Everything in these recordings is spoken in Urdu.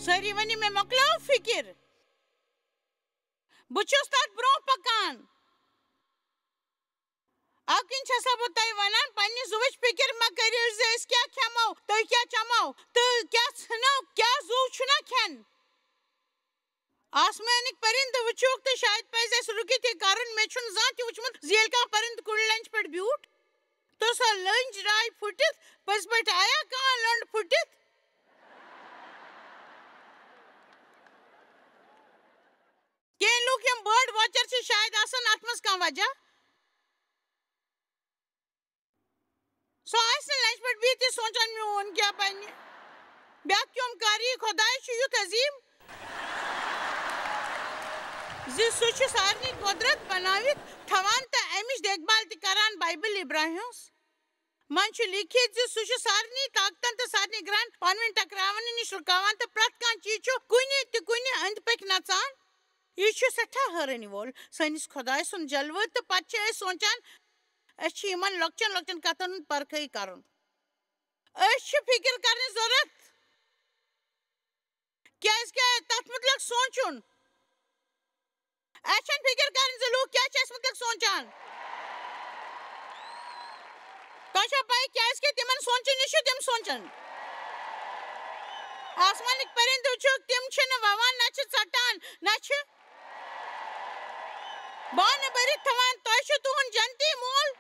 ساری ونی میں مکلاو فکر بچوس تات برو پکان اکن چھسا بہ تۄہہِ ونان پننہِ زُوٕچ فکر مہ کٔرِو زِ أسۍ کیٛاہ کھٮ۪مو تُہۍ کیٛاہ چمو تہٕ کیٛاہ ژھٕنو کیٛاہ زُو چھُنا کھٮ۪ن آسمانٕکۍ پٔرِندٕ وٕچھوکھ تہٕ شاید پزِ اَسہِ رُکِتھ یہِ کرُن مےٚ چھُنہٕ زانٛہہ تہِ وٕچھمُت زِ ییٚلہِ کانٛہہ پٔرِندٕ کُلۍ لنٛجہِ پٮ۪ٹھ بیوٗٹھ تہٕ سۄ لٔنٛج درٛاے پھٕٹِتھ پٔزۍ پٲٹھۍ آیا کانٛہہ لٔنٛڈ پھٕٹِتھ کینٛہہ لُکھ یِم بٲڈ واچر چھِ شاید آسن اتھ منٛز کانٛہہ وجہ سۄ آسہِ نہٕ لنٛجہِ پٮ۪ٹھ بِہِتھ تہِ سونٛچان میون کیٛاہ بنہِ بیٛاکھ کیوٚم کر یی خۄداے چھُ یُتھ عظیٖم زِ سُہ چھُ سارنٕے قۄدرت بنٲوِتھ تھاوان تہٕ امِچ دیکھ بال تہِ کران بایبل ابراہیمس منٛز چھُ لیٖکھِتھ زِ سُہ چھُ سارنٕے طاقتن تہٕ سارنٕے گرہن پانہٕ ؤنۍ ٹکراونہٕ نِش رُکاوان تہٕ پرٛٮ۪تھ کانٛہہ چیٖز چھُ کُنہِ تہِ کُنہِ أنٛدۍ پٔکۍ نژان یہِ چھُ سٮ۪ٹھاہ حٲرٲنی وول سٲنِس خۄداے سُنٛد جلوٕ تہٕ پتہٕ چھِ أسۍ سونٛچان أسۍ چھِ یِمن لۄکچن لۄکچن کتھن ہُنٛد پرکھے کرُن أسۍ چھِ فکر کرنٕچ ضروٗرت کیٛازِ کہِ تتھ مُتعلق سونٛچُن اَسہِ چھنہٕ فکر کرٕنۍ زِ لوٗکھ کیٛاہ چھِ اَسہِ مُتعلق سونٛچان تۄہہِ چھا پاے کیٛازِ کہِ تِمن سونٛچِنۍ چھُ تِم سونٛچان آسمانٕکۍ پٔرِندٕ وٕچھِکھ تِم چھِنہٕ وَوان نہ چھِ ژٹان نہ چھِ بانہٕ بٔرِتھ تھاوان تۄہہِ چھُ تُہُنٛد جنتی مول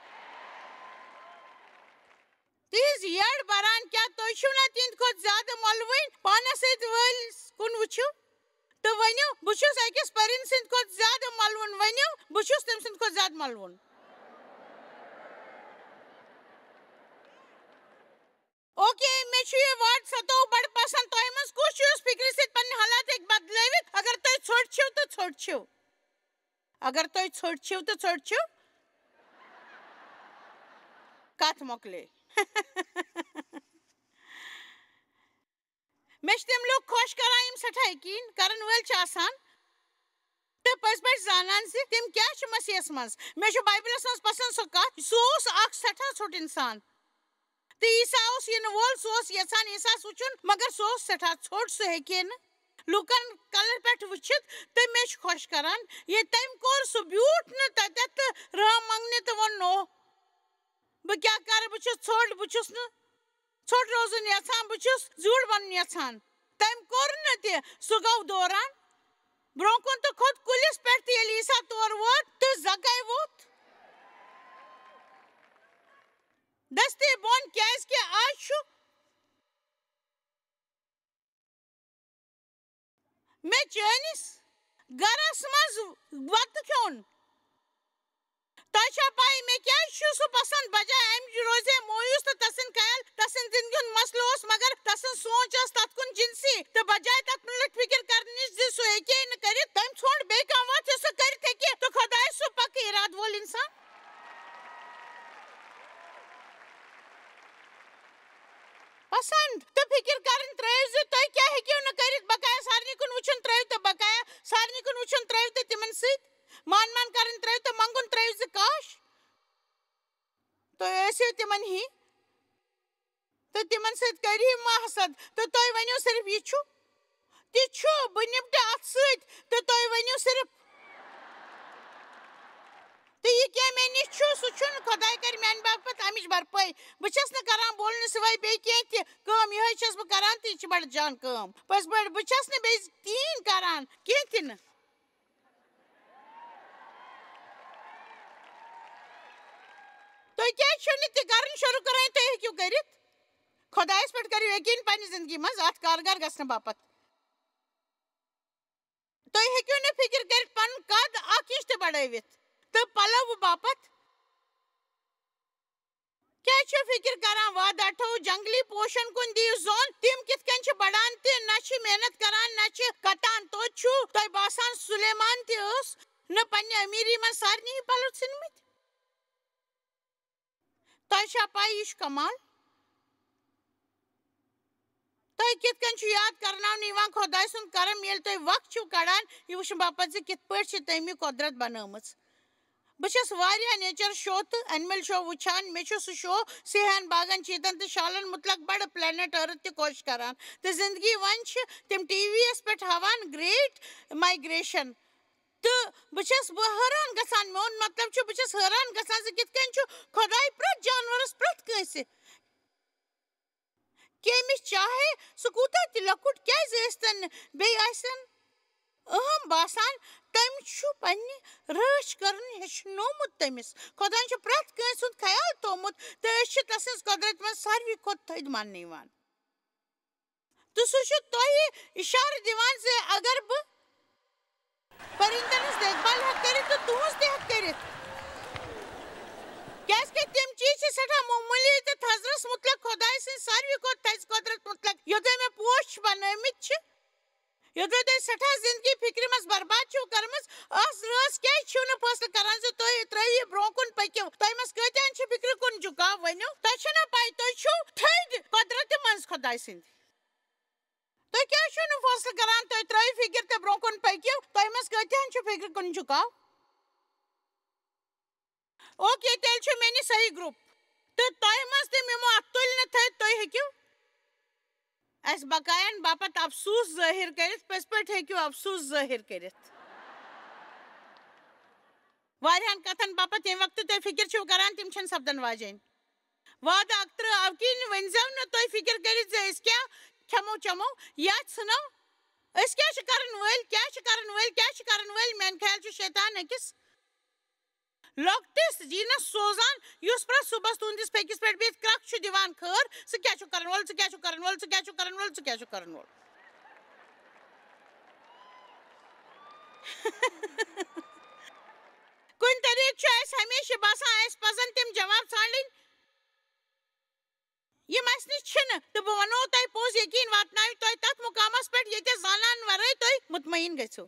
تِہنٛز یٔڈ بران کیٛاہ تُہۍ چھِو نہ تِہنٛدِ کھۄتہٕ زیادٕ مۄلوٕنۍ پانس سۭتۍ وٲلِس کُن وٕچھِو تہٕ ؤنِو بہٕ چھُس أکِس پٔرِندٕ سٕنٛدِ کھۄتہٕ زیادٕ مۄلوُن ؤنِو بہٕ چھُس تٔمۍ سٕنٛدِ کھۄتہٕ زیادٕ مۄلوُن اوکے مےٚ چھُ یہِ وٲڈ ستووُہ بڑٕ پسنٛد تۄہہِ منٛز کُس چھُ یُس فکرِ سۭتۍ پنٕنۍ حالات ہیٚکہِ بدلٲوِتھ اگر تُہۍ ژھوٚٹ چھِو تہٕ ژھوٚٹ چھِو اگر تُہۍ ژھوٚٹ چھِو تہٕ ژھوٚٹ چھِو کتھ مۄکلے مےٚ چھِ تِم لُکھ خۄش کران یِم سٮ۪ٹھاہ یقیٖن کرن وٲلۍ چھِ آسان تہٕ پٔزۍ پٲٹھۍ زانان زِ تِم کیٛاہ چھِ مسیحس منٛز مےٚ چھُ بایبلس منٛز پسنٛد سۄ کتھ سُہ اوس اکھ سٮ۪ٹھاہ ژھوٚٹ انسان تہٕ عیٖسا اوس یِنہٕ وول سُہ اوس یژھان عیٖساس وٕچھُن مگر سُہ اوس سٮ۪ٹھاہ ژھوٚٹ سُہ ہیٚکہِ ہے نہٕ لُکن کلہٕ پٮ۪ٹھ وٕچھِتھ تہٕ مےٚ چھُ خۄش کران ییٚلہِ تٔمۍ کوٚر سُہ بیوٗٹھ نہٕ تتٮ۪تھ تہٕ رحم منٛگنہِ تہٕ ووٚن نو بہٕ کیٛاہ کرٕ بہٕ چھُس ژھوٚٹ بہٕ چھُس نہٕ ژھوٚٹ روزُن یژھان بہٕ چھُس زیوٗٹھ بنُن یژھان تٔمۍ کوٚر نہٕ تہِ سُہ گوٚو دوران برٛونٛہہ کُن تہٕ کھوٚت کُلِس پٮ۪ٹھ تہٕ ییٚلہِ عیٖسا تور ووت تہٕ زگاے ووٚتھ دستے بۄن کیٛازِ کہِ آز چھُ مےٚ چٲنِس گرس منٛز بتہٕ کھیوٚن تۄہہِ چھا پاے مےٚ کیٛازِ چھُ سُہ پسنٛد بجاے امہِ روزے مویوٗس تہٕ تسٕنٛدۍ خیال تسٕنٛدِ زندگی ہُنٛد مسلہٕ اوس مگر تسٕنٛز سونٛچ ٲس تتھ کُن جنسی تہٕ بجاے تتھ مُتعلق فکر کرنٕچ زِ سُہ ہیٚکہِ ہے نہٕ کٔرِتھ تٔمۍ ژھونٛڈ بیٚیہِ کانٛہہ وَتھ یۄس سُہ کٔرِتھ ہیٚکہِ تہٕ خۄداے سُہ پکہٕ ارادٕ وول انسان پسنٛد تہٕ فکر کرٕنۍ ترٲیِو زِ تُہۍ کیٛاہ ہیٚکِو نہٕ کٔرِتھ بقایا سارنٕے کُن وٕچھُن ترٲیِو تہٕ بقایا سارنٕے کُن وٕچھُن ترٲیِو تہٕ تِمن سۭتۍ مان کرٕنۍ ترٲیِو تہٕ منٛگُن ترٲیِو زِ کاش تُہۍ ٲسِو تِمن ہی تہٕ تِمن سۭتۍ کٔرِو مہ حسد تہٕ تُہۍ ؤنِو صرف یہِ چھُ تہِ چھُ بہٕ نِپٹہٕ اتھ سۭتۍ تہٕ تُہۍ ؤنِو صرف تہٕ یہِ کینٛہہ مےٚ نِش چھُ سُہ چھُنہٕ خۄداے کرِ میانہِ باپتھ امِچ بھرپٲے بہٕ چھس نہٕ کران بولنہٕ سِوٲے بیٚیہِ کینٛہہ تہِ کٲم یِہے چھس بہٕ کران تہٕ یہِ چھِ بڑٕ جان کٲم پٔزۍ پٲٹھۍ بہٕ چھس نہٕ بیٚیہِ کِہیٖنۍ کران کینٛہہ تہِ نہٕ تُہۍ کیٛازِ چھِو نہٕ تہِ کرٕنۍ شروٗع کران تُہۍ ہیٚکِو کٔرِتھ خۄدایس پٮ۪ٹھ کٔرِو یقیٖن پننہِ زندگی منٛز اتھ کارگر گژھنہٕ باپتھ تُہۍ ہیٚکِو نہٕ فکر کٔرِتھ پنُن قد اکھ اِنچ تہِ بڑٲوِتھ تہٕ پلو باپتھ کیٛازِ چھِو فکر کران وادٕ اٹھو جنگلی پوشن کُن دِیِو زوٚن تِم کِتھ کٔنۍ چھِ بڑان تہِ نہ چھِ محنت کران نہ چھِ کٹان توتہِ چھُو تۄہہِ باسان سُلیمان تہِ ٲس نہٕ پننہِ أمیٖری منٛز سارنٕے ہِنٛدۍ پلو ژھٕنمٕتۍ تۄہہِ چھا پاے یہِ چھُ کمال تۄہہِ کِتھ کٔنۍ چھُ یاد کرناونہٕ یِوان خۄداے سُنٛد کرم ییٚلہِ تُہۍ وقت چھِو کڑان یہِ وٕچھنہٕ باپتھ زِ کِتھ پٲٹھۍ چھِ تٔمۍ یہِ قۄدرت بنٲومٕژ بچس واریاہ نیچر شو تو اینیمل شو وچھان میں سہ شو سیاحن باغن چیتن تو شالن متعلق بڑ پلانٹ ارتھ تہ خۄش کران تو زندگی ون تم ٹی وی یس پہ ہاوان گریٹ مائگریشن تو بچس حیران گژھان میون مطلب بچس حیران گژھان زِ کِتھ کٔنۍ چھُ خۄداے پرٛٮ۪تھ جانورس پرٛٮ۪تھ کٲنٛسہِ کیٚمِس چاہے سُہ کوٗتاہ تہِ لۄکُٹ کیٛازِ ٲسۍتن بیٚیہِ آسن اہم باسان تٔمۍ چھُ پننہِ رٲچھ کرُن ہیٚچھنومُت تٔمِس خۄداین چھُ پرٛٮ۪تھ کٲنٛسہِ ہُنٛد خیال تھوٚومُت تہٕ أسۍ چھِ تسٕنٛز قۄدرت منٛز ساروی کھۄتہٕ تھٔدۍ ماننہٕ یِوان تہٕ سُہ چھُ تۄہہِ اِشارٕ دِوان زِ اگر بہٕ پٔرِندن ہٕنٛز دیکھ بھال ہٮ۪کہٕ کٔرِتھ تہٕ تُہٕنٛز تہِ ہٮ۪کہٕ کٔرِتھ کیٛازِکہِ تِم چیٖز چھِ سٮ۪ٹھاہ معموٗلی تہٕ تھزرس مُتعلق خۄداے سٕنٛزِ ساروی کھۄتہٕ تھزِ قۄدرت مُتعلق یوٚتام مےٚ پوش بنٲومٕتۍ چھِ یوٚتام تۄہہِ سٮ۪ٹھاہ زندگی فِکرِ منٛز برباد چھِو کٔرمٕژ آز رٲژ کیٛازِ چھِو نہٕ فٲصلہٕ کران زِ تُہۍ ترٛٲیِو برٛونٛہہ کُن پٔکِو تۄہہِ منٛز کۭتیٛاہن چھِ فِکرِ کُن جُکاو ؤنِو تۄہہِ چھَنا پاے تُہۍ چھِو تھٔدۍ قۄدرتہِ منٛز خۄداے سٕنٛدۍ تُہۍ کیٛازِ چھِو نہٕ فٲصلہٕ کران تُہۍ ترٛٲیِو فِکِر تہٕ برٛونٛہہ کُن پٔکِو تۄہہِ منٛز کۭتیٛاہن چھِ فِکرِ کُن جُکاو اوکے تیٚلہِ چھُ مےٚ نِش صحیح گرُپ تہٕ تۄہہِ منٛز تِم یِمو اتھ تُلنہٕ تھٔدۍ تُہۍ ہیٚکِو اسہِ بقاین باپتھ افسوٗس ظٲہِر کٔرِتھ پٔزۍ پٲٹھۍ ہیٚکِو افسوٗس ظٲہِر کٔرِتھ واریاہن کتھن باپتھ ییٚمہِ وقتہٕ تُہۍ فِکِر چھِو کران تِم چھنہٕ سپدن واجیٚنۍ وعدٕ اخترٕ اوکِنۍ ؤنۍزیو نہٕ تُہۍ فِکِر کٔرِتھ زِ أسۍ کیٛاہ کھٮ۪مو چٮ۪مو یا ژھٕنو أسۍ کیٛاہ چھِ کرن وٲلۍ کیٛاہ چھِ کرن وٲلۍ کیٛاہ چھِ کرن وٲلۍ میانہِ خیال چھُ شیطان أکِس لۄکٹِس جیٖنس سوزان یُس پرٛٮ۪تھ صُبحس تُہنٛدِس پھیٚکِس پٮ۪ٹھ بِہِتھ کرٛکھ چھُ دِوان خٲر ژٕ کیٛاہ چھُکھ کرن وول ژٕ کیٛاہ چھُکھ کرن وول ژٕ کیٛاہ چھُکھ کرن وول ژٕ کیٛاہ چھُکھ کرن وول کُنہِ طریٖقہٕ چھُ اَسہِ ہمیشہِ باسان اَسہِ پزن تِم جواب ژھانڈٕنۍ یِم اَسہِ نِش چھِنہٕ تہٕ بہٕ ونو تۄہہِ پوٚز یقیٖن واتناوِ تۄہہِ تتھ مُقامس پٮ۪ٹھ ییٚتٮ۪تھ زانان ورٲے تُہۍ مطمعین گٔژھِو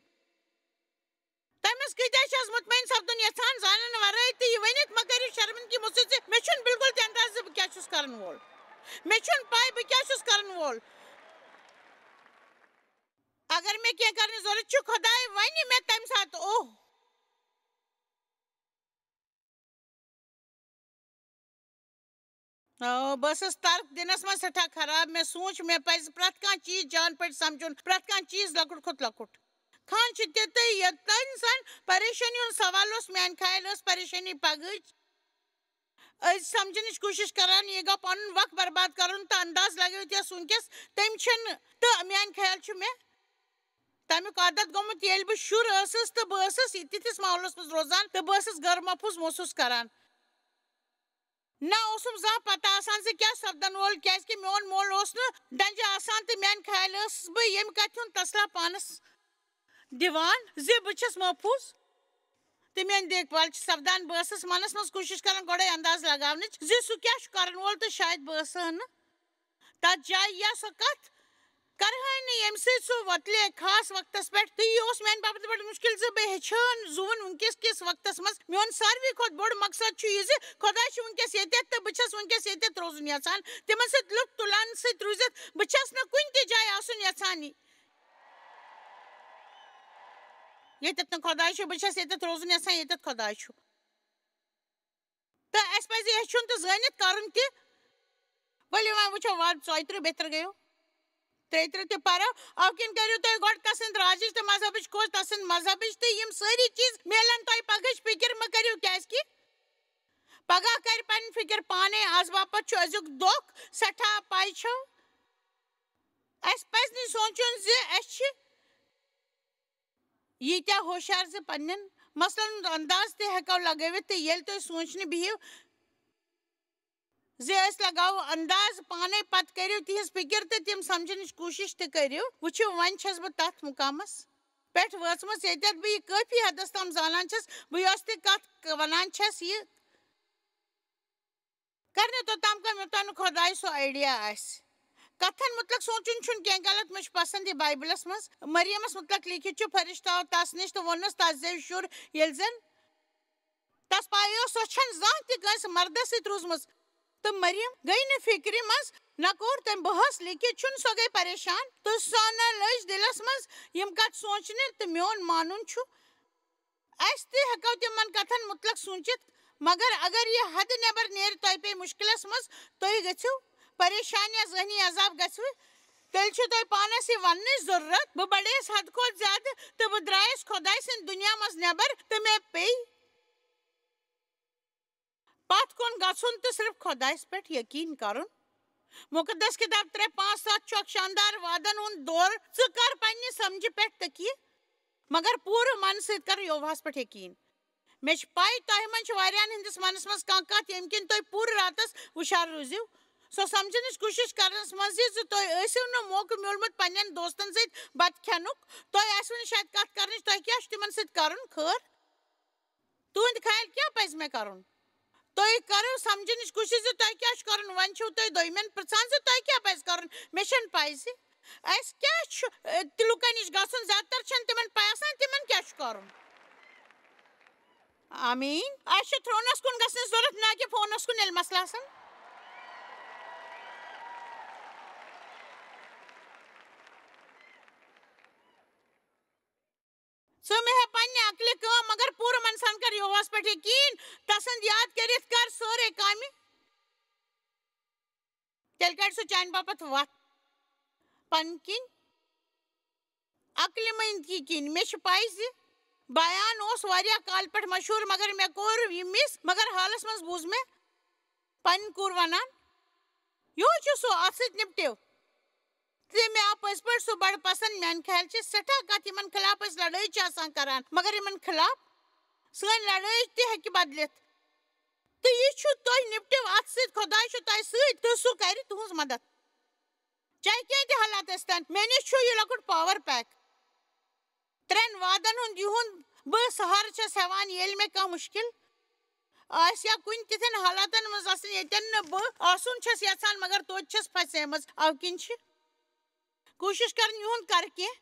تۄہہِ منٛز کۭتیٛاہ چھِ آز مطمعین سپدُن یژھان زانن ورٲے تہٕ یہِ ؤنِتھ مہ کٔرِو شرمندگی محسوٗس زِ مےٚ چھُنہٕ بِلکُل تہِ انداز زِ بہٕ کیٛاہ چھُس کرن وول مےٚ چھُنہٕ پاے بہٕ کیٛاہ چھُس کرن وول اگر مےٚ کینٛہہ کرنٕچ ضروٗرت چھِ خۄداے ونہِ مےٚ تمہِ ساتہٕ اوہ بہٕ ٲسٕس ترک دِنس منٛز سٮ۪ٹھاہ خراب مےٚ سوٗنٛچ مےٚ پزِ پرٛٮ۪تھ کانٛہہ چیٖز جان پٲٹھۍ سمجُن پرٛٮ۪تھ کانٛہہ چیٖز لۄکُٹ کھۄتہٕ لۄکُٹ خان چھِ تِتُے یوٚتانۍ زن پریشٲنی ہُنٛد سوال اوس میانہِ خیال ٲس پریشٲنی پگہٕچ أسۍ سمجھنٕچ کوٗشش کران یہِ گوٚو پنُن وقت برباد کرُن تہٕ انداز لگٲوِتھ یۄس وٕنکیٚس تٔمۍ چھِنہٕ تہٕ میانہِ خیال چھُ مےٚ تمیُک عادت گوٚمُت ییٚلہِ بہٕ شُر ٲسٕس تہٕ بہٕ ٲسٕس تِتھِس ماحولس منٛز روزان تہٕ بہٕ ٲسٕس غٲر محفوٗظ محسوٗس کران نہ اوسُم زانٛہہ پتہ آسان زِ کیٛاہ سپدن وول کیٛازِ کہِ میون مول اوس نہٕ ڈنٛجہِ آسان تہٕ میانہِ خیال ٲسٕس بہٕ ییٚمہِ کتھِ ہُنٛد تسلا پانس دِوان زِ بہٕ چھَس محفوٗظ تہٕ میٲنۍ دیکھ بھال چھِ سپدان بہٕ ٲسٕس منس منٛز کوٗشش کران گۄڈے انداز لگاونٕچ زِ سُہ کیٛاہ چھُ کرن وول تہٕ شاید بہٕ ٲسٕس نہٕ تتھ جایہِ یا سۄ کتھ کرہے نہٕ ییٚمہِ سۭتۍ سُہ وۄتلے خاص وقتس پٮ۪ٹھ تہٕ یہِ اوس میانہِ باپتھ بڑٕ مُشکِل زِ بہٕ ہیٚچھان زُوُن وٕنکیٚس کِس وقتس منٛز میون ساروی کھۄتہٕ بوٚڑ مقصد چھُ یہِ زِ خۄداے چھُ وٕنکیٚس ییٚتٮ۪تھ تہٕ بہٕ چھَس وٕنکیٚس ییٚتٮ۪تھ روزُن یژھان تِمن سۭتۍ لُطف تُلن سۭتۍ روٗزِتھ بہٕ چھَس نہٕ کُنہِ تہِ جایہِ آسُن یژھان ییٚتٮ۪تھ نہٕ خۄداے چھُ بہٕ چھَس ییٚتٮ۪تھ روزُن یژھان ییٚتٮ۪تھ خۄداے چھُ تہٕ اَسہِ پزِ ہیٚچھُن تہٕ زٲنِتھ کرُن تہِ ؤلِو وۄنۍ وٕچھو واد 34 بہتر گٔیو 33 تہِ پرو اوکِنۍ کٔرِو تُہۍ گۄڈٕ تسٕنٛدِ راجٕچ تہٕ مذہبٕچ کھوج تسٕنٛدِ مذہبٕچ تہٕ یِم سٲری چیٖز میلن تۄہہِ پگہٕچ فِکِر مہ کٔرِو کیٛازِ کہِ پگاہ کرِ پنٕنۍ فِکِر پانے آز باپتھ چھُ أزیُک دۄہ سٮ۪ٹھاہ پاے چھو اَسہِ پزِ نہٕ سونٛچُن زِ أسۍ چھِ ییٖتیٛاہ ہوشیار زِ پننٮ۪ن مسلن ہُنٛد انداز تہِ ہٮ۪کو لگٲوِتھ تہٕ ییٚلہِ تُہۍ سونٛچنہِ بِہِو زِ أسۍ لگاوو انداز پانے پتہٕ کٔرِو تِہنٛز فِکِر تہٕ تِم سمجھنٕچ کوٗشش تہِ کٔرِو وٕچھِو وۄنۍ چھس بہٕ تتھ مُقامس پٮ۪ٹھ وٲژمٕژ ییٚتٮ۪تھ بہٕ یہِ کٲفی حدس تام زانان چھس بہٕ یۄس تہِ کتھ ونان چھس یہِ کرنہٕ توٚتام کم یوٚتام نہٕ خۄداے سُہ آیڈیا آسہِ کتھن مُتعلق سونٛچُن چھُنہٕ کینٛہہ غلط مےٚ چھُ پسنٛد یہِ بایبلس منٛز مریمس مُتعلق لیٖکھِتھ چھُ فرشتہٕ آو تس نِش تہٕ ووٚنُس تس زٮ۪و شُر ییٚلہِ زن تس پاے ٲس سۄ چھنہٕ زانٛہہ تہِ کٲنٛسہِ مردس سۭتۍ روٗزمٕژ تہٕ مریم گٔے نہٕ فِکرِ منٛز نہ کوٚر تٔمۍ بحث لیٖکھِتھ چھُنہٕ سۄ گٔے پریشان تہٕ سۄ نہ لٔج دِلس منٛز یِم کتھٕ سونٛچنہِ تہٕ میون مانُن چھُ اس تہ ہکو تمن کتھن مطلق سوچت مگر اگر یہ حد نیبر نیر تہ پہ مشکلس مز تہ گژھو پریشانی یا ذہنی عذاب گژھو تیل چھو تہ پانس یہ ون ضرورت بہ بڑیس حد کھت زیادہ تو بہ درائس خدائی سن دنیا مز نیبر تو مے پی پت کن گھن تو صرف خدائس پہ یقین کرن مقدس کتاب 3:5-7 چھ شاندار وعدن ہند دور کر پنہ سمجھ پہ تکیہ مگر پور من ست کر یوہس پہ یقین مے پائی تہ من ہندس منس مز کت یم کن تھی پور راتس ہوشار روزو سو سمجھنچ کوشش کرنس مز تھی نو موقع میولمت پنن دوستن ست بت کھینک تھی آسو نہ شاید کت کرنچ تھی کیا تمن ست کرن خیر تہند خیال کیا پز مے کرن تھی کرو سمجھنچ کوشش تھی کیا کرن ون چھو تھی دویمین پرژھان تھی کیا پز کرن مے چھن پائی اس کیا لکن نش گھن زیادہ تر چھن تمن پائی آسان تمن کیا کرن آمین اس تھرونس کن گھنچ ضرورت نہ کہ فونس کن یل مسئلہ آسان سو میں پنہ عقل کام مگر پور من سان کر یوہس پہ یقین تسند یاد کرت کر سورے کامہ تیل کڑ سو چان باپت وت پن کن عقل مند کی کن مے پائی بیان اس واریاہ کال پہ مشہور مگر مے کور یہ مس مگر حالس مز بوز مے پن کور ونان یہ سو ات ست نپٹو مے آو پز پہ سہ بڑ پسند میان خیال سٹھا کت ان خلاف لڑائی کران مگر ان خلاف سن لڑائی تہ ہیکہ بدلت تو یہ تھی نپٹو ات ست خدائی تہ ست تو سہ کر تہذ مدد چاہے کیا تہ حالات استن مے نش یہ لکٹ پاور پیک 3 وعدن ہند یہند بہ سہارٕ چھس ہیوان ییٚلہِ مےٚ کانٛہہ مشکل آسہِ یا کُنہِ تِتھٮ۪ن حالاتن منٛز آسن ییٚتٮ۪ن نہٕ بہٕ آسُن چھس یژھان مگر توتہِ چھس پھسیمٕژ اَوٕ کِنۍ چھِ کوٗشِش کرٕنۍ یِہُنٛد کر کینٛہہ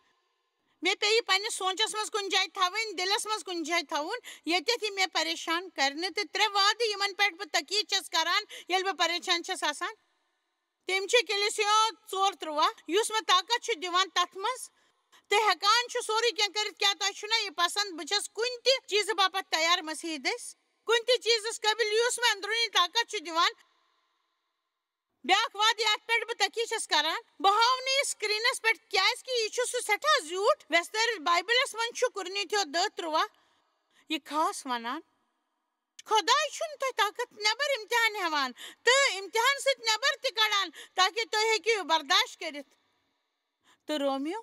مےٚ پیٚیہِ پننِس سونٛچس منٛز کُنہِ جایہِ تھاوٕنۍ دِلس منٛز کُنہِ جایہِ تھاوُن ییٚتٮ۪تھ یہِ مےٚ پریشان کرِ نہٕ تہٕ 3 وعدٕ یِمن پٮ۪ٹھ بہٕ تقیٖد چھس کران ییٚلہِ بہٕ پریشان چھس آسان تِم چھِ کلیسیا 4:13 یُس مےٚ طاقت چھُ دِوان تتھ منٛز تہٕ ہٮ۪کان چھُ سورُے کینٛہہ کٔرِتھ کیٛاہ تۄہہِ چھُنا یہِ پسنٛد بہٕ چھس کُنہِ تہِ چیٖزٕ باپتھ تیار مسیح دٔسۍ کُنہِ تہِ چیٖزس قٲبل یُس مےٚ أنٛدروٗنی طاقت چھُ دِوان بیٛاکھ وعدٕ یتھ پٮ۪ٹھ بہٕ تقیٖد چھس کران بہٕ ہاو نہٕ یہِ سکریٖنس پٮ۪ٹھ کیٛازِ کہِ یہِ چھُ سُہ سٮ۪ٹھاہ زیوٗٹھ وٮ۪ستٲرِتھ بایبلس منٛز چھُ کُرنیٖتھیو 10:13 یہِ خاص ونان خۄداے چھُنہٕ تۄہہِ طاقت نٮ۪بر امتحان ہٮ۪وان تہٕ امتحان سۭتۍ نٮ۪بر تہِ کڑان تاکہِ تُہۍ ہیٚکِو یہِ برداشت کٔرِتھ تہٕ رومیو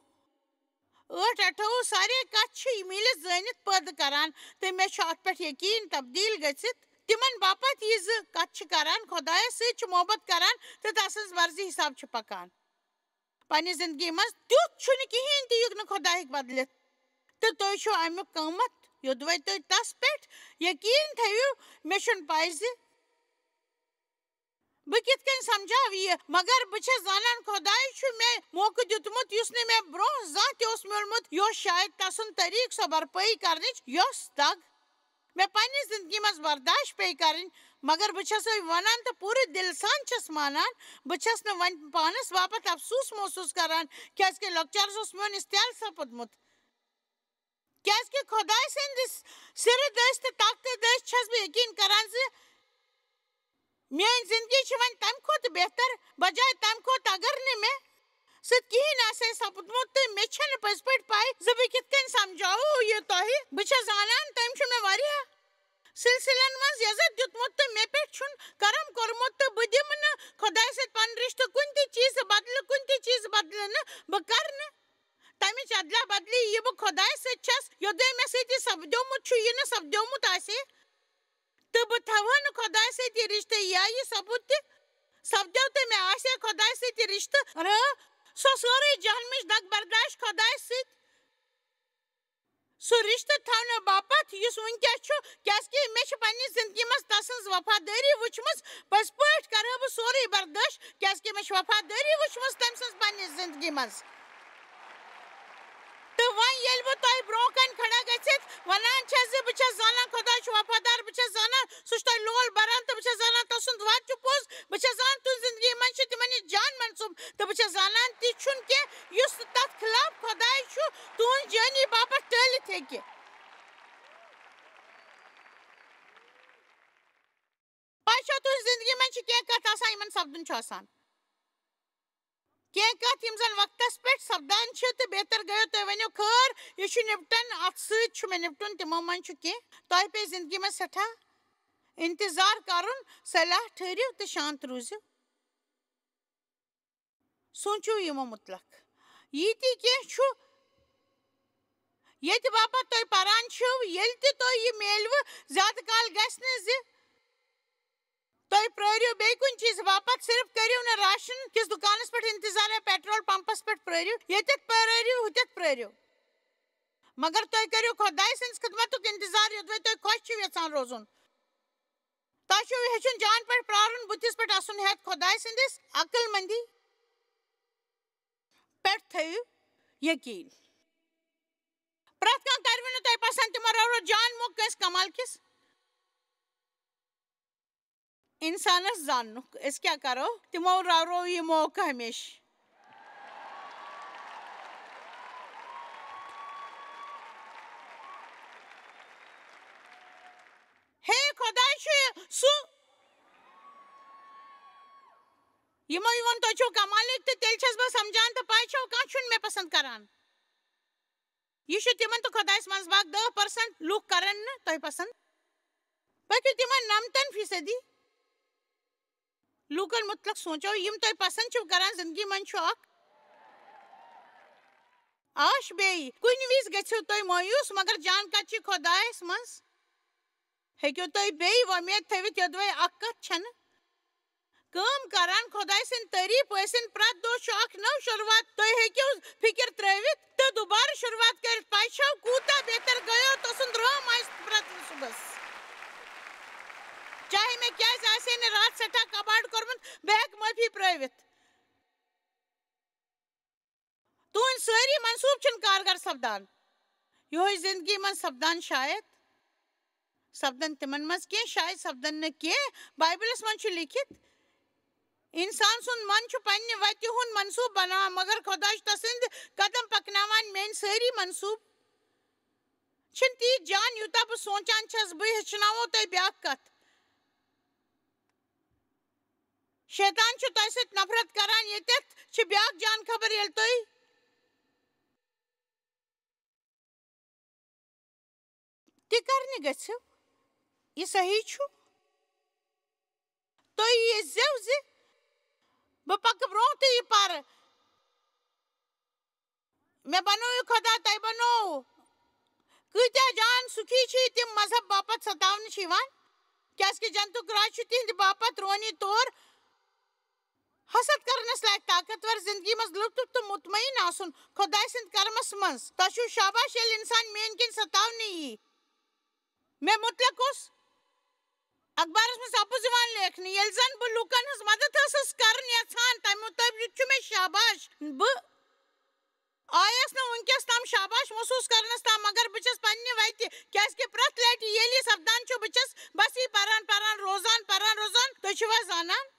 8:28 سارے کتھ چھِ یہِ میٖلِتھ زٲنِتھ پٲدٕ کران تہٕ مےٚ چھُ اتھ پٮ۪ٹھ یقیٖن تبدیٖل گٔژھِتھ تِمن باپتھ یہِ زٕ کتھ چھِ کران خۄدایس سۭتۍ چھِ محبت کران تہٕ تسٕنٛز مرضی حساب چھِ پکان پننہِ زندگی منٛز تیُتھ چھُنہٕ کِہیٖنۍ تہِ یُتھ نہٕ خۄدا ہیٚکہِ بدلِتھ تہٕ تُہۍ چھِو امیُک قۭمت یوٚدوے تُہۍ تس پٮ۪ٹھ یقیٖن تھٲیِو مےٚ چھُنہٕ پاے زِ بہٕ کِتھ کٔنۍ سمجھاو یہِ مگر بہٕ چھس زانان خۄداے چھُ مےٚ موقعہٕ دیُتمُت یُس نہٕ مےٚ برونٛہہ زانٛہہ تہِ اوس میوٗلمُت یۄس شاید تسُنٛد طریٖقہٕ سۄ برپٲیی کرنٕچ یۄس دگ مےٚ پننہِ زندگی منٛز برداشت پیٚیہِ کرٕنۍ مگر بہٕ چھسے ونان تہٕ پوٗرٕ دِلہٕ سان چھس مانان بہٕ چھس نہٕ وۄنۍ پانس باپتھ افسوٗس محسوٗس کران کیٛازِ کہِ لۄکچارس اوس میون استعال سپُدمُت کیٛازِ کہِ خۄداے سٕنٛدِس سِرٕ دٔسۍ تہٕ طاقتہٕ دٔسۍ چھس بہٕ یقیٖن کران زِ میٲنۍ زندگی چھِ وۄنۍ تمہِ کھۄتہٕ بہتر بجاے تمہِ کھۄتہٕ اگر نہٕ مےٚ سۭتۍ کِہیٖنۍ آسہِ ہے سپُدمُت تہٕ مےٚ چھنہٕ پٔزۍ پٲٹھۍ پاے زِ بہٕ کِتھ کٔنۍ سمجھاوو یہِ تۄہہِ بہٕ چھس زانان تٔمۍ چھُ مےٚ واریاہ سلسلن منٛز عزت دیُتمُت تہٕ مےٚ پٮ۪ٹھ چھُنہٕ کرم کوٚرمُت تہٕ بہٕ دِمہٕ نہٕ خۄداے سۭتۍ پنُن رشتہٕ کُنہِ تہِ چیٖزٕ بدلہٕ نہٕ بہٕ کرٕ نہٕ تمِچ ادلا بدلی یہِ بہٕ خۄدایس سۭتۍ چھس یوٚدوے مےٚ سۭتۍ یہِ سپدیومُت چھُ یہِ نہٕ سپدیومُت آسہِ تہٕ بہٕ تھاوہا نہٕ خۄداے سۭتۍ یہِ رشتہٕ یا یہِ سپُد تہِ سپدیو تہٕ مےٚ آسہِ ہے خۄداے سۭتۍ یہِ رشتہٕ سۄ سٲرٕے جہنمٕچ دگ برداشت خۄدایس سۭتۍ سُہ رشتہٕ تھاونہٕ باپتھ یُس وٕنکیٚس چھُ کیٛازِ کہِ مےٚ چھِ پننہِ زندگی منٛز تسٕنٛز وفادٲری وٕچھمٕژ پٔزۍ پٲٹھۍ کرٕ بہٕ سورُے برداشت کیٛازِ کہِ مےٚ چھِ وفادٲری وٕچھمٕژ تٔمۍ سٕنٛز پننہِ زندگی منٛز تہٕ وۄنۍ ییٚلہِ بہٕ تۄہہِ برونٛہہ کنہِ کھڑا گٔژھِتھ ونان چھس زِ بہٕ چھس زانان خۄداے چھُ وفادار بہٕ چھس زانان سُہ چھُ تۄہہِ لول بران تہٕ بہٕ چھس زانان تسُنٛد وعدٕ چھُ پوٚز بہٕ چھس زانان تُہنٛزِ زندگی منٛز چھِ تِمن نِش جان منصوٗب تہٕ بہٕ چھس زانان تہِ چھُنہٕ کینٛہہ یُس تتھ خلاف خۄداے چھُ تُہنٛد جٲنی باپتھ ٹٲلِتھ ہیٚکہِ چھو تُہنٛزِ زِندگی منٛز چھِ کینٛہہ کتھ آسان یِمن سپدُن چھُ آسان کینٛہہ کتھ یِم زن وقتس پٮ۪ٹھ سپدان چھِ تہٕ بہتر گٔیو تُہۍ ؤنِو خٲر یہِ چھُ نِپٹن اتھ سۭتۍ چھُ مےٚ نِپٹُن تِمو منٛز چھُ کینٛہہ تۄہہِ پیٚیہِ زِندگی منٛز سٮ۪ٹھاہ انتظار کرُن صلاح ٹھٔہرِو تہٕ شانت روٗزِو سونٛچِو یِمو مُتلق یہِ تہِ کینٛہہ چھُ ییٚتہِ باپتھ تُہۍ پران چھِو ییٚلہِ تہِ تۄہہِ یہِ میلوٕ زیادٕ کال گژھِ نہٕ زِ تُہۍ پرٛٲرِو بیٚیہِ کُنہِ چیٖزٕ باپتھ صرف کٔرِو نہٕ راشن کِس دُکانس پٮ۪ٹھ انتظار یا پیٹرول پمپس پٮ۪ٹھ پرٛٲرِو ییٚتٮ۪تھ پرٛٲرِو ہُتٮ۪تھ پرٛٲرِو مگر تُہۍ کٔرِو خۄداے سٕنٛدِس خدمتُک انتظار یوٚدوَے تُہۍ خۄش چھِو یژھان روزُن تۄہہِ چھُو ہیٚچھُن جان پٲٹھۍ پرٛارُن بُتھِس پٮ۪ٹھ اَسُن ہٮ۪تھ خۄداے سٕنٛدِس عقل مندی پٮ۪ٹھ تھٲیِو یقیٖن پرٛٮ۪تھ کانٛہہ کروٕ نہٕ تۄہہِ پسنٛد تِمو رو جان موقعہٕ کٲنٛسہِ کمال کِس انسانس زاننُک أسۍ کیٛاہ کرو تِمو رو یہِ موقعہٕ ہمیشہٕ ہے خۄداے چھُ سُہ یِمو یہِ ووٚن تُہۍ چھِو کمالٕکۍ تہٕ تیٚلہِ چھَس بہٕ سمجھان تہٕ پاے چھو کانٛہہ چھُنہٕ مےٚ پسنٛد کران یہِ چھُ تِمن تہٕ خۄدایس منٛز باگ 10% لُکھ کرن نہٕ تۄہہِ پسنٛد پٔکِو تِمن 90% لوٗکن مُتلق سونٛچو یِم تۄہہِ پسنٛد چھِو کران زندگی منٛز چھُ اکھ آش بیٚیہِ کُنہِ وِزِ گٔژھِو تُہۍ مایوٗس مگر جان کتھ چھِ خۄدایس منٛز ہیٚکِو تُہۍ بیٚیہِ وۄمید تھٲوِتھ یوٚدوَے اکھ کتھ چھنہٕ کٲم کران خۄداے سٕنٛدۍ تعریٖف ٲسِن پرٛٮ۪تھ دۄہ چھُ اکھ نٔو شروعات تُہۍ ہیٚکِو فِکِر ترٲوِتھ تہٕ دُبارٕ شروعات کٔرِتھ پاے چھو کوٗتاہ بہتر گٔیو تُہُنٛد رٲم آسہِ پرٛٮ۪تھ صُبحس چاہے مےٚ کیٛازِ آسہِ ہے نہٕ راتھ سٮ۪ٹھاہ کباڑ کوٚرمُت بہٕ ہٮ۪کہٕ معٲفی پرٛٲوِتھ تُہنٛدۍ سٲری منصوٗبہٕ چھِنہٕ کارگر سپدان یِہوے زندگی منٛز سپدان شاید سپدن تِمن منٛز کینٛہہ شاید سپدن نہٕ کینٛہہ بایبلس منٛز چھُ لیٖکھِتھ انسان سُنٛد من چھُ پننہِ وتہِ ہُنٛد منصوٗبہٕ بناوان مگر خۄدا چھُ تسٕنٛدۍ قدم پکناوان میٲنۍ سٲری منصوٗبہٕ چھِنہٕ تیٖتۍ جان یوٗتاہ بہٕ سونٛچان چھس بہٕ ہیٚچھناوو تۄہہِ بیاکھ کتھ شیطان چھُ تۄہہِ سۭتۍ نفرت کران ییٚتٮ۪تھ چھِ بیاکھ جان خبر ییٚلہِ تُہۍ تہِ کرنہِ گٔژھِو یہِ صحیح چھُ تُہۍ ییٖزیو زِ بہٕ پکہٕ برٛونٛہہ تہٕ یہِ پرٕ مےٚ بنوو یہِ خۄدا تۄہہِ بنووُ کۭتیاہ جان سُکھی چھِ تِم مذہب باپتھ ستاونہٕ چھِ یِوان کیازِ کہِ جنتُک راج چھُ تِہنٛدِ باپتھ روحٲنی طور حسد کرنس لایق طاقتور زندگی منٛز لُطف تہٕ مطمعین آسُن خۄداے سٕنٛدِ کرمس منٛز تۄہہِ چھُو شاباش ییٚلہِ انسان میٲنۍ کِنۍ ستاونہٕ یی مےٚ مُتلق اوس اخبارس منٛز اَپُز یِوان لیکھنہٕ ییٚلہِ زن بہٕ لوٗکن ہٕنٛز مدد ٲسٕس کرٕنۍ یژھان تمہِ مُطٲبق چھُ مےٚ شاباش بہٕ آیس نہٕ وُنکیٚس تام شاباش محسوٗس کرنس تام مگر بہٕ چھس پننہِ وتہِ کیازِ کہِ پرٛٮ۪تھ لٹہِ ییٚلہِ یہِ سپدان چھُ بہٕ چھس بس یہِ پران روزان تُہۍ چھِوا زانان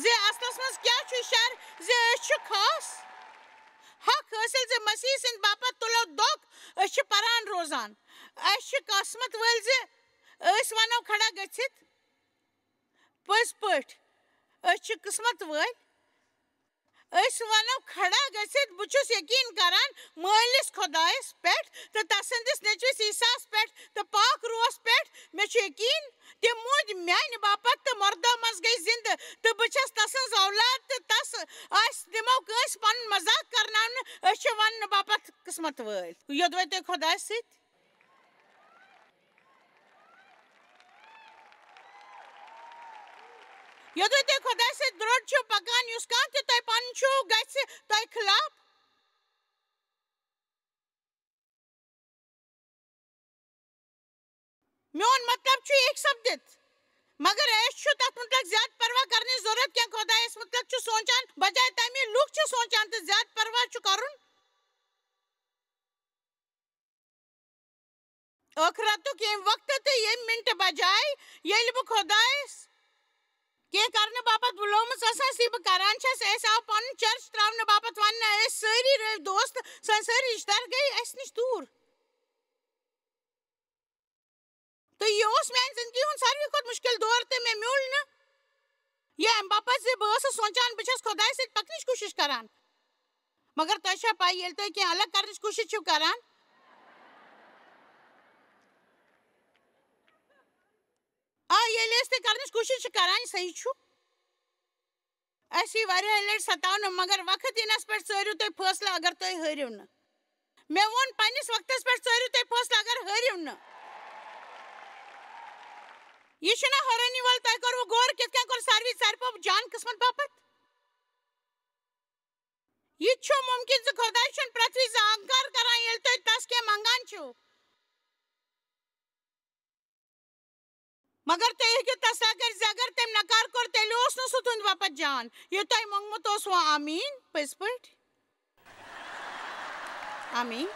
زِ اصلس منٛز کیٛاہ چھُ شر زِ أسۍ چھِ خاص حق حٲصِل زِ مسیح سٕنٛدِ باپتھ تُلو دۄکھ أسۍ چھِ پران روزان أسۍ چھِ قسمت وٲلۍ زِ أسۍ ونو کھڑا گٔژھِتھ پٔزۍ پٲٹھۍ أسۍ چھِ قسمت وٲلۍ أسۍ ونو کھڑا گٔژھِتھ بہٕ چھُس یقیٖن کران مٲلِس خۄدایس پٮ۪ٹھ تہٕ تسٕنٛدِس نیٚچوِس عیٖساہس پٮ۪ٹھ تہٕ پاک روحس پٮ۪ٹھ مےٚ چھُ یقیٖن تِم موٗدۍ میانہِ باپتھ تہٕ مردو منٛز گٔے زِندٕ تہٕ بہٕ چھس تسٕنٛز اولاد تہٕ تس آسہِ دِمو کٲنٛسہِ پنُن مذاق کرناونہٕ أسۍ چھِ وننہٕ باپتھ قسمت وٲلۍ یوٚدوَے تُہۍ خۄدایس سۭتۍ یوٚدوَے تُہۍ خۄدایس سۭتۍ درٛوٚڈ چھِو پکان یُس کانٛہہ تہِ تۄہہِ پنُن چھُو گژھِ تۄہہِ خٕلاف میون مطلب چھُ یہِ ہیٚکہِ سپدِتھ مگر اَسہِ چھُ تتھ مُتعلق زیادٕ پرواہ کرنٕچ ضروٗرت کینٛہہ خۄدایس مُتعلق چھُ سونٛچان بجاے تمہِ لُکھ چھِ سونٛچان تہٕ زیادٕ پرواہ چھُ کرُن ٲخرتُک ییٚمہِ وقتہٕ تہٕ ییٚمہِ مِنٹہٕ بجاے ییٚلہِ بہٕ خۄدایس کینٛہہ کرنہٕ باپتھ بُلٲومٕژ ٲسٕس یہِ بہٕ کران چھس اَسہِ آو پنُن چرچ تراونہٕ باپتھ وننہٕ أسۍ سٲری رٲوۍ دوست سٲنۍ سٲری رشتہٕ دار گٔے اسہِ نِش دوٗر تو یہ میان زندگی ہند ساروی کھت مشکل دور تو مے میول نا یہ ام باپت زِ بہٕ ٲسٕس سونچان بہٕ چھَس خۄداے سۭتۍ پکنٕچ کوٗشِش کران مگر تۄہہِ چھا پاے ییٚلہِ تُہۍ کینٛہہ الگ کرنٕچ کوٗشِش چھِو کران ییٚلہِ أسۍ تہِ کرنٕچ کوٗشِش چھِ کران یہِ صحیح چھُ اَسہِ یی واریاہ لٹہِ ستاونہٕ مگر وقت یِنس پٮ۪ٹھ ژٲرِو تُہۍ فٲصلہٕ اگر تُہۍ ہٲرِو نہٕ مےٚ ووٚن پننِس وقتس پٮ۪ٹھ ژٲرِو تُہۍ فٲصلہٕ اگر ہٲرِو نہٕ یہ چھُنا حٲرانی وول تۄہہِ کوٚروٕ غور کِتھ کٔنۍ کوٚر ساروی ژرِ جان قٕسمت باپت یہ چھُ مُمکِن زِ خۄداے چھُنہٕ پرٛٮ۪تھ وِزِ انکار کران ییٚلہِ تُہۍ تس کینٛہہ منٛگان چھِو مگر تُہۍ ہیٚکِو تصلا کٔرِتھ زِ اگر تٔمۍ نکار کوٚر تیٚلہِ اوس نہٕ سُہ تُہنٛدِ باپت جان یہِ تۄہہِ موٚنگمُت اوسوٕ آمیٖن پٔزۍ پٲٹھۍ آمیٖن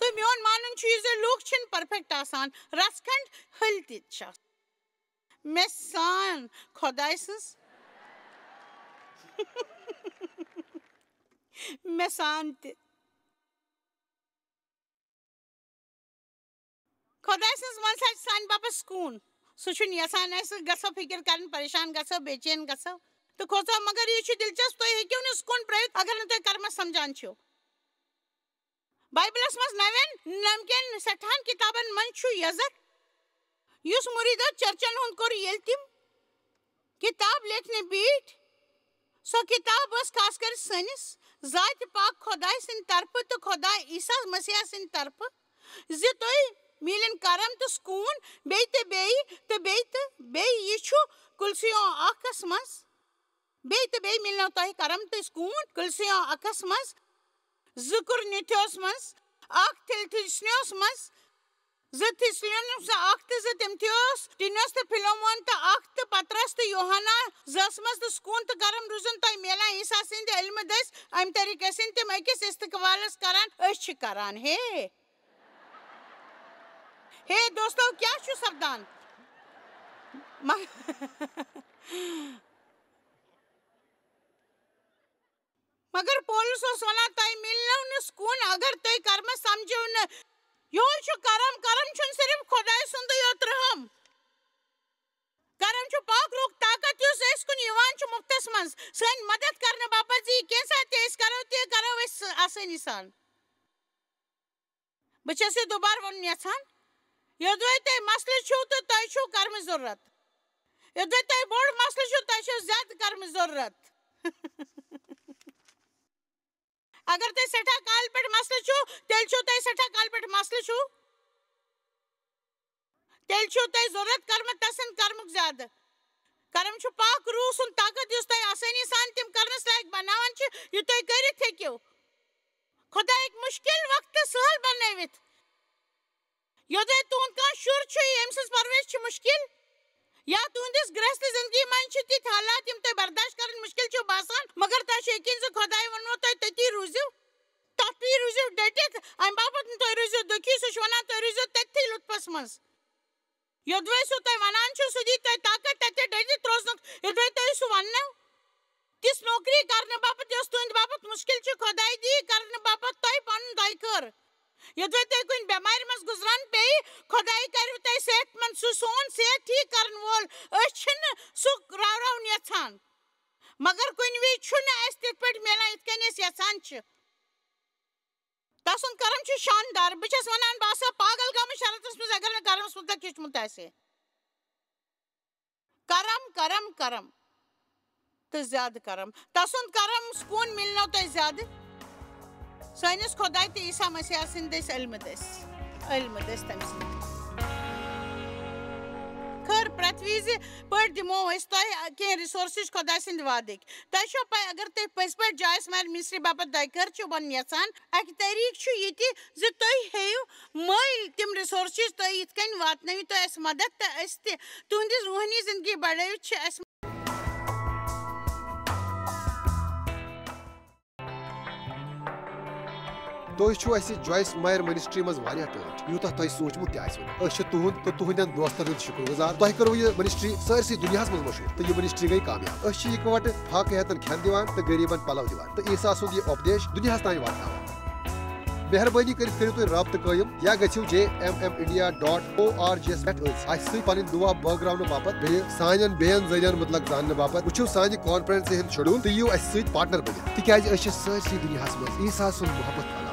تہٕ میون مانُن چھُ یہِ زِ لوٗکھ چھِنہٕ پٔرفیکٹ آسان رژھ کھنٛڈ ۂلۍ تہِ چھِ آسان مےٚ سان خۄداے سٕنٛز مےٚ سان تہِ خۄداے سٕنٛز منٛز چھِ سانہِ باپتھ سکوٗن سُہ چھُنہٕ یژھان اَسہِ گژھو فِکر کرٕنۍ پریشان گژھو بے چین گژھو تہٕ کھوژو مگر یہِ چھُ دلچسپ تُہۍ ہیٚکِو نہٕ سکوٗن پرٲوِتھ اگر نہٕ تُہۍ کرمس سمجھان چھِو بایبلس منٛز نمکین سٮ۪ٹھاہن کِتابن منٛز چھُ یزر یُس مُریٖدو چرچن ہُنٛد کوٚر ییٚلہِ تِم کِتاب لیکھنہِ بیٖٹھۍ سۄ کِتاب ٲس خاص کر سٲنِس ذاتِ پاک خۄداے سٕنٛدِ طرفہٕ تہٕ خۄداے عیٖسا مسیح سٕنٛدِ طرفہٕ زِ تُہۍ میلن کرم تہٕ سکوٗن بیٚیہِ تہٕ بیٚیہِ تہٕ بیٚیہِ تہٕ بیٚیہِ یہِ چھُ کُلسِیو اکھس منٛز بیٚیہِ تہٕ بیٚیہِ مِلنو تۄہہِ کرم تہٕ سکوٗن کُلسِیو اکھس منٛز 2 کورنتھیوس منٛز 1 تھِسلونِکیوس منٛز 2 تھِسلونِکیوس 1 تہٕ 2 تِموتھیوس ٹینوس تہٕ فِلومون تہٕ 1 تہٕ پترس تہٕ یوحنا 2 منٛز تہٕ سکوٗن تہٕ کرم روزن تۄہہِ میلان عیٖسا سٕنٛدِ علمہٕ دٔسۍ امہِ طٔریٖقہٕ ٲسِنۍ تِم أکِس استقبالس کران أسۍ چھِ کران ہے دوستو کیٛاہ چھُ سپدان مگر پولس اوس ونان تۄہہِ مِلنو نہٕ سکوٗن اگر تُہۍ کرمس سمجھِو نہٕ یہوے چھُ کرم کرم چھُنہٕ صرف خۄداے سُنٛدُے یوت رحم کرم چھُ پاک روح طاقت یُس أسۍ کُن یِوان چھُ مُفتس منٛز سٲنۍ مدد کرنہٕ باپتھ زِ کیٚنٛہہ ساتہٕ تہِ أسۍ کرو تہِ کرو أسۍ آسٲنی سان بہٕ چھَس یہِ دُبارٕ وَنُن یژھان یوٚدوے تۄہہِ مسلہٕ چھُو تہٕ تۄہہِ چھُو کرمٕچ ضروٗرت یوٚدوے تۄہہِ بوٚڑ مسلہٕ چھُو تۄہہِ چھُو زیادٕ کرمٕچ ضروٗرت اگر تۄہہِ سٮ۪ٹھاہ کالہِ پٮ۪ٹھ مسلہٕ چھُو تیٚلہِ چھُو تۄہہِ سٮ۪ٹھاہ کالہِ پٮ۪ٹھ مسلہٕ چھُو تیٚلہِ چھُو تۄہہِ ضروٗرت کرمہٕ تسٕنٛدِ کرمُک زیادٕ کرم چھُ پاک روح سُنٛد طاقت یُس تۄہہِ آسٲنی سان تِم کرنس لایق بناوان چھِ یہِ تُہۍ کٔرِتھ ہیٚکِو خۄدا ہیٚکہِ مُشکِل وقتہٕ سہل بنٲوِتھ یوٚدوے تُہُنٛد کانٛہہ شُر چھُ ییٚمہِ سٕنٛز پرورِش چھِ مُشکِل یا تُہنٛدِس گرٛہستہٕ زندگی منٛز چھِ تِتھۍ حالات یِم تۄہہِ برداشت کرٕنۍ مُشکِل چھُو باسان مگر تۄہہِ چھُ یقیٖن زِ خۄداے ووٚنوٕ تۄہہِ تٔتی روٗزِو تتھٕے روٗزِو ڈٔٹِتھ امہِ باپتھ نہٕ تُہۍ روٗزِو دُکھی سُہ چھُ ونان تُہۍ روٗزِو تٔتھی لُطفس منٛز یوٚدوے سُہ تۄہہِ ونان چھُ سُہ دی تۄہہِ طاقت تتہِ ڈٔٹِتھ روزنُک یوٚدوے تۄہہِ سُہ وننو تِژھ نوکری کرنہٕ باپتھ یۄس تُہنٛدِ باپتھ مُشکِل چھِ خۄداے دی کرنہٕ باپتھ تۄہہِ پنُن دۄیہِ خٲر یوٚدوے تۄہہِ کُنہِ بٮ۪مارِ منٛز گُزران پیٚیہِ خۄداے کرِوٕ تۄہہِ صحت منٛد سُہ سون صحت ٹھیٖک کرن وول أسۍ چھِنہٕ سُہ راوراوُن یژھان مگر کُنہِ وِزِ چھُنہٕ اَسہِ تِتھ پٲٹھۍ میلان یِتھ کٔنۍ أسۍ یژھان چھِ تسُنٛد کرم چھُ شاندار بہٕ چھَس ونان بہٕ آسہٕ ہا پاگل گٲمٕژ شرارتس منٛز اگر نہٕ کرمس مُتعلق ہیٚچھمُت آسہِ ہے کرم کرم کرم تہٕ زیادٕ کرم تسُنٛد کرم سکوٗن مِلنو تۄہہِ زیادٕ سٲنِس خۄداے تہٕ عیٖسا مسیح سٕنٛدۍ دٔسۍ علمہٕ دٔسۍ تٔمۍ سٕنٛدۍ خٲر پرٛٮ۪تھ وِزِ پٲٹھۍ دِمو أسۍ تۄہہِ کینٛہہ رِسورسٕز خۄداے سٕنٛدِ وعدٕکۍ تۄہہِ چھو پاے اگر تُہۍ پٔزۍ پٲٹھۍ جایس مارِ مِنسٹری باپتھ دۄیہِ خٲر چھِو بنُن یژھان اکہِ طٔریٖقہٕ چھُ یہِ تہِ زِ تُہۍ ہیٚیِو مٔلۍ تِم رِسورسٕز تُہۍ یِتھ کٔنۍ واتنٲوِو تُہۍ اَسہِ مدد تہٕ أسۍ تہِ تُہنٛدِس روٗحٲنی زندگی بڑٲوِتھ چھِ اَسہِ تُہۍ چھِو اَسہِ جویس مایر منسٹری منٛز واریاہ ٹٲٹھۍ یوٗتاہ تۄہہِ سوٗنٛچمُت تہِ آسِوٕ أسۍ چھِ تُہُنٛد تہٕ تُہنٛدٮ۪ن دوستن ہُنٛد شُکر گُزار تۄہہِ کٔروٕ یہِ منسٹری سٲرسٕے دُنیاہس منٛز مشہوٗر تہٕ یہِ منسٹری گٔے کامیاب أسۍ چھِ اِکوٹہٕ فاقہٕ ہٮ۪تن کھٮ۪ن دِوان تہٕ غریٖبن پلو دِوان تہٕ عیٖسا سُنٛد یہِ اُپدیش دُنیاہس تانۍ واتناوان مہربانی کر کرو تھی رابطہ قائم یا گھو jmmindia.org اس پن دعا بٲگراونہٕ باپت بیٚیہِ سانٮ۪ن بیٚین ذٔریعن متعلق زاننہٕ باپت وٕچھِو سانہِ کانفرنسہِ ہُنٛد شیڈول تہٕ یِیِو اسہِ سۭتۍ پارٹنر بٔنِتھ تِکیازِ أسۍ چھِ سٲرسٕے دُنیاہس منٛز عیسیٰ سُنٛد محبت